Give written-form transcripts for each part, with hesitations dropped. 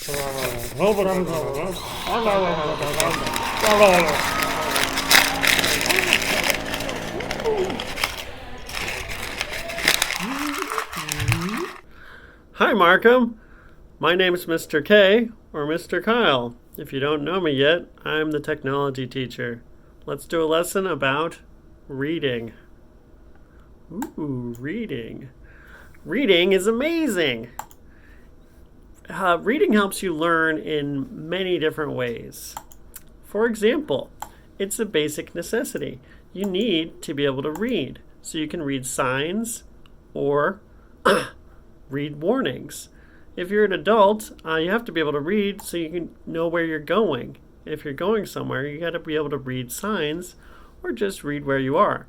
Hi, Markham. My name's Mr. K, or Mr. Kyle. If you don't know me yet, I'm the technology teacher. Let's do a lesson about reading. Ooh, reading. Reading is amazing. Reading helps you learn in many different ways. For example, it's a basic necessity. You need to be able to read, so you can read signs or read warnings. If you're an adult, you have to be able to read so you can know where you're going. If you're going somewhere, you got to be able to read signs or just read where you are.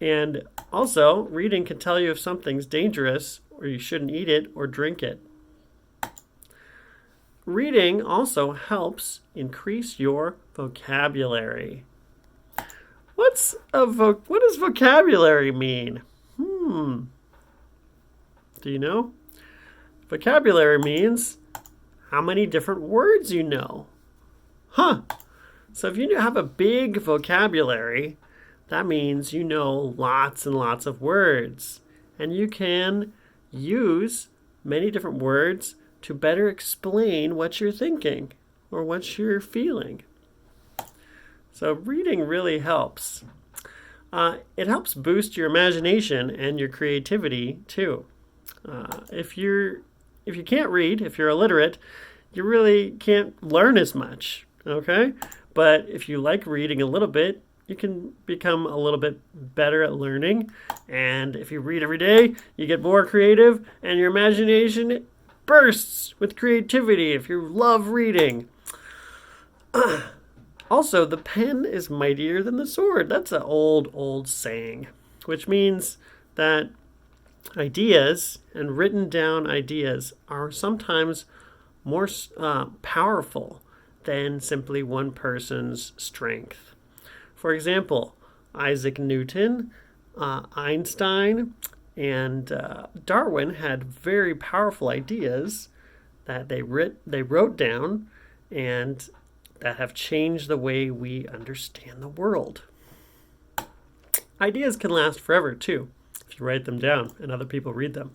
And also, reading can tell you if something's dangerous or you shouldn't eat it or drink it. Reading also helps increase your vocabulary. What does vocabulary mean? Do you know? Vocabulary means how many different words you know. So if you have a big vocabulary, that means you know lots and lots of words. And you can use many different words to better explain what you're thinking or what you're feeling. So reading really helps. It helps boost your imagination and your creativity too. If you can't read, if you're illiterate, you really can't learn as much, okay? But if you like reading a little bit, you can become a little bit better at learning. And if you read every day, you get more creative and your imagination bursts with creativity if you love reading. Also, the pen is mightier than the sword. That's an old saying, which means that ideas and written down ideas are sometimes more powerful than simply one person's strength. For example, Isaac Newton, Einstein, and Darwin had very powerful ideas that they wrote down and that have changed the way we understand the world. Ideas can last forever too, if you write them down and other people read them.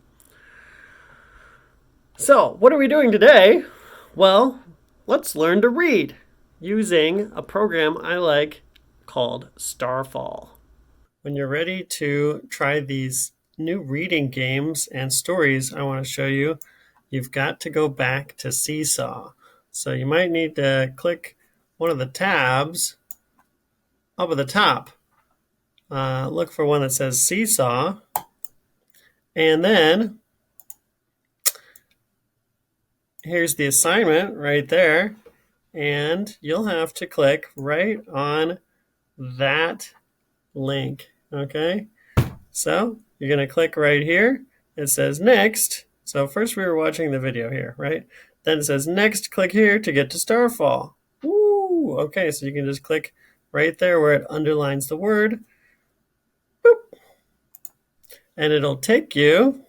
So, what are we doing today? Well, let's learn to read using a program I like called Starfall. When you're ready to try these new reading games and stories I want to show you, you've got to go back to Seesaw. So you might need to click one of the tabs up at the top. Look for one that says Seesaw. And then here's the assignment right there. And you'll have to click right on that link. Okay? So you're going to click right here. It says next. So first we were watching the video here, right? Then it says next, click here to get to Starfall. Woo! Okay, so you can just click right there where it underlines the word. Boop. And it'll take you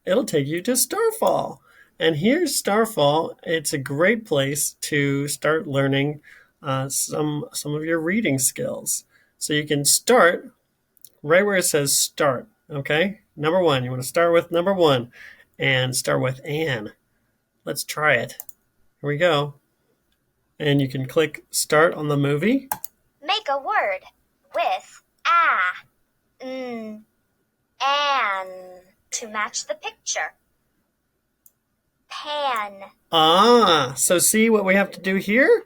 to Starfall. And here's Starfall. It's a great place to start learning some of your reading skills. So you can start right where it says start, okay? Number one, you want to start with number one and start with Anne. Let's try it. Here we go. And you can click start on the movie. Make a word with Anne to match the picture. Pan. So see what we have to do here?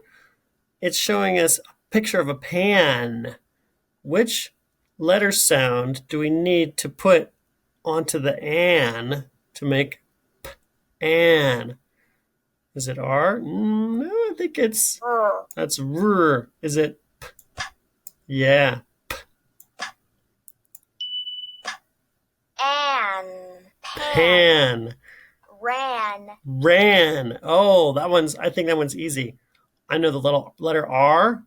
It's showing us a picture of a pan. Which letter sound do we need to put onto the An to make An? Is it R? No, I think that's R. Is it P? Yeah. An. Pan. Ran. Oh, I think that one's easy. I know the letter R.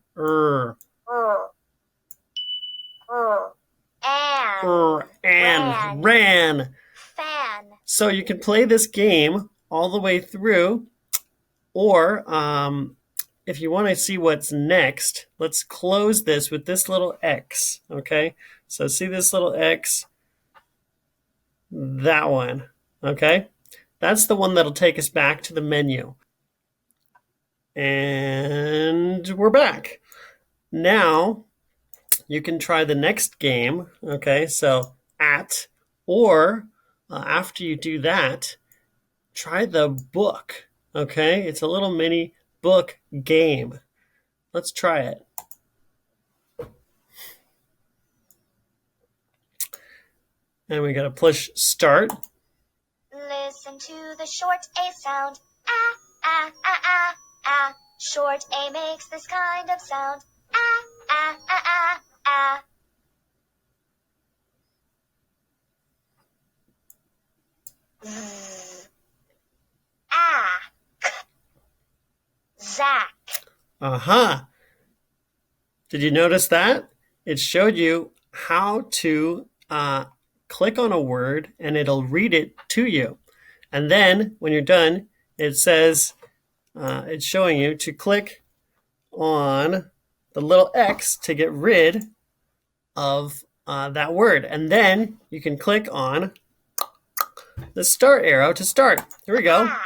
An. Ran. Fan. So you can play this game all the way through, or if you want to see what's next, let's close this with this little X, okay? So see this little X? That one, okay? That's the one that'll take us back to the menu. And we're back. Now, you can try the next game, okay? So at, or after you do that, try the book, okay? It's a little mini book game. Let's try it. And we gotta push start. Listen to the short A sound. Ah, ah, ah, ah, ah. Short A makes this kind of sound. Ah, ah, ah, ah, ah. Z. Ah. Zach. Aha! Did you notice that? It showed you how to click on a word and it'll read it to you. And then when you're done, it says, it's showing you to click on the little X to get rid of that word. And then you can click on the start arrow to start. Here we go. Ah.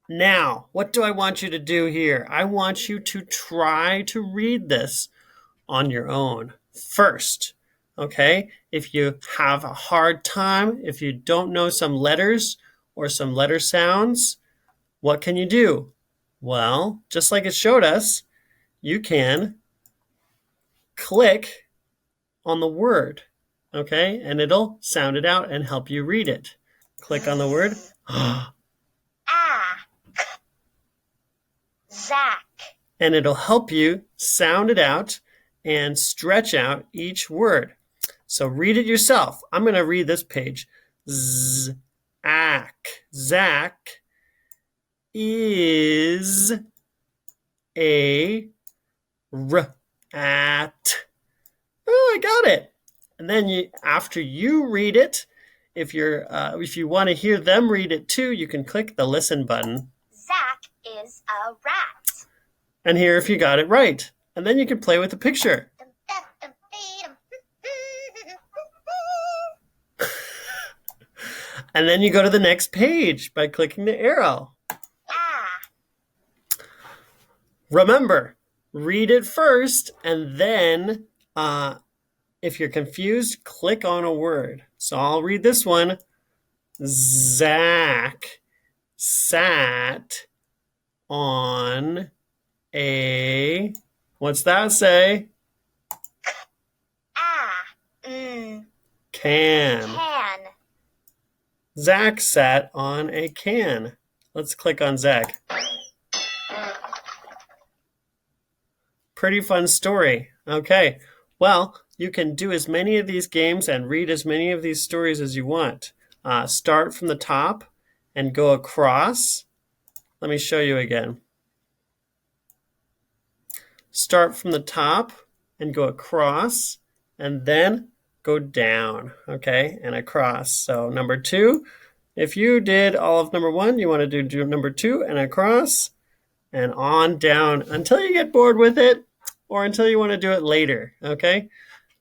Now, what do I want you to do here? I want you to try to read this on your own first. Okay? If you have a hard time, if you don't know some letters or some letter sounds, what can you do? Well, just like it showed us, you can click on the word, okay? And it'll sound it out and help you read it. Click on the word. Ah. Zach. And it'll help you sound it out and stretch out each word. So read it yourself. I'm going to read this page. Zach. Zach is a rat. Oh, I got it. And then after you read it, if you want to hear them read it too, you can click the listen button. Zach is a rat. And hear if you got it right. And then you can play with the picture. And then you go to the next page by clicking the arrow. Ah. Remember, read it first, and then if you're confused, click on a word. So I'll read this one. Zach sat on a, what's that say? Ah. Can. Can. Zach sat on a can. Let's click on Zach. Pretty fun story. Okay, well, you can do as many of these games and read as many of these stories as you want. Start from the top and go across. Let me show you again. Start from the top and go across, and then go down, okay, and across. So number 2, if you did all of number 1, you want to do number 2 and across and on down until you get bored with it or until you want to do it later, okay?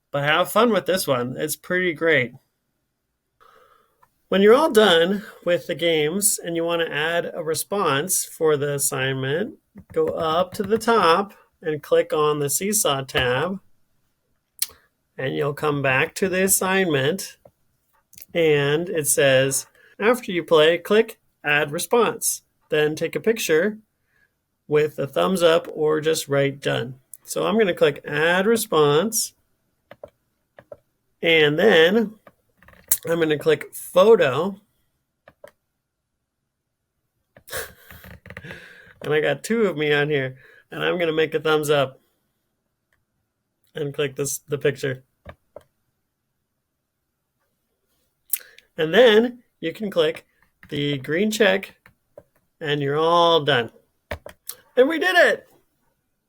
But have fun with this one. It's pretty great. When you're all done with the games and you want to add a response for the assignment, go up to the top and click on the Seesaw tab. And you'll come back to the assignment, and it says, after you play, click Add Response. Then take a picture with a thumbs up or just write Done. So I'm going to click Add Response, and then I'm going to click Photo. And I got 2 of me on here, and I'm going to make a thumbs up and click the picture. And then you can click the green check and you're all done. And we did it!